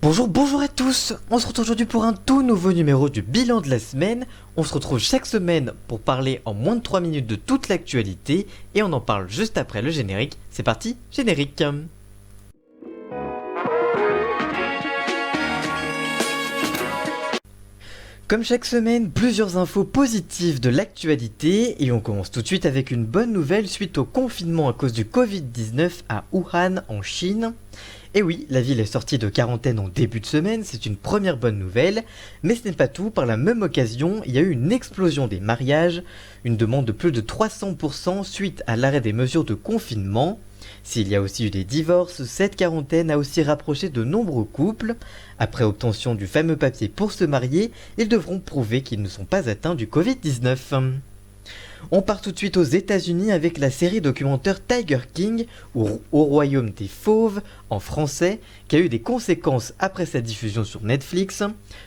Bonjour à tous. On se retrouve aujourd'hui pour un tout nouveau numéro du bilan de la semaine. On se retrouve chaque semaine pour parler en moins de 3 minutes de toute l'actualité et on en parle juste après le générique. C'est parti, générique. Comme chaque semaine, plusieurs infos positives de l'actualité et on commence tout de suite avec une bonne nouvelle suite au confinement à cause du Covid-19 à Wuhan en Chine. Et oui, la ville est sortie de quarantaine en début de semaine, c'est une première bonne nouvelle, mais ce n'est pas tout, par la même occasion, il y a eu une explosion des mariages, une demande de plus de 300% suite à l'arrêt des mesures de confinement. S'il y a aussi eu des divorces, cette quarantaine a aussi rapproché de nombreux couples. Après obtention du fameux papier pour se marier, ils devront prouver qu'ils ne sont pas atteints du Covid-19. On part tout de suite aux États-Unis avec la série documentaire Tiger King, ou Au Royaume des Fauves, en français, qui a eu des conséquences après sa diffusion sur Netflix.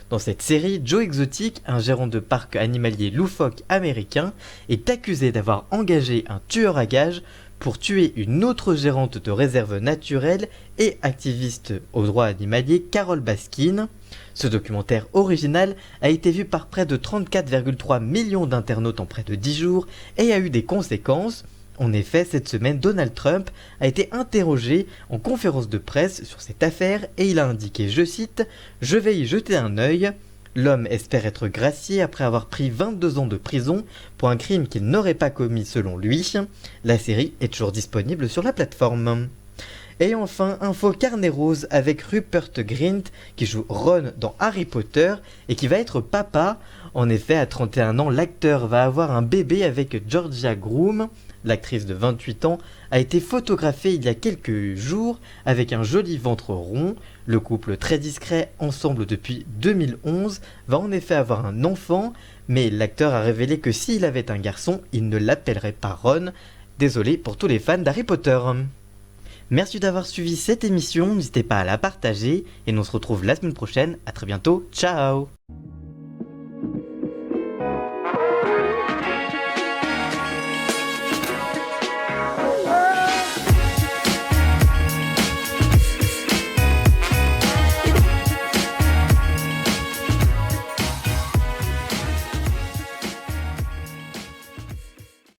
Dans cette série, Joe Exotic, un gérant de parc animalier loufoque américain, est accusé d'avoir engagé un tueur à gages pour tuer une autre gérante de réserve naturelle et activiste aux droits animaliers, Carole Baskin. Ce documentaire original a été vu par près de 34,3 millions d'internautes en près de 10 jours et a eu des conséquences. En effet, cette semaine, Donald Trump a été interrogé en conférence de presse sur cette affaire et il a indiqué, je cite, « Je vais y jeter un œil ». L'homme espère être gracié après avoir pris 22 ans de prison pour un crime qu'il n'aurait pas commis selon lui. La série est toujours disponible sur la plateforme. Et enfin, info carnet rose avec Rupert Grint qui joue Ron dans Harry Potter et qui va être papa. En effet, à 31 ans, l'acteur va avoir un bébé avec Georgia Groom. L'actrice de 28 ans a été photographiée il y a quelques jours avec un joli ventre rond. Le couple très discret, ensemble depuis 2011, va en effet avoir un enfant, mais l'acteur a révélé que s'il avait un garçon, il ne l'appellerait pas Ron. Désolé pour tous les fans d'Harry Potter. Merci d'avoir suivi cette émission, n'hésitez pas à la partager et nous on se retrouve la semaine prochaine. À très bientôt, ciao.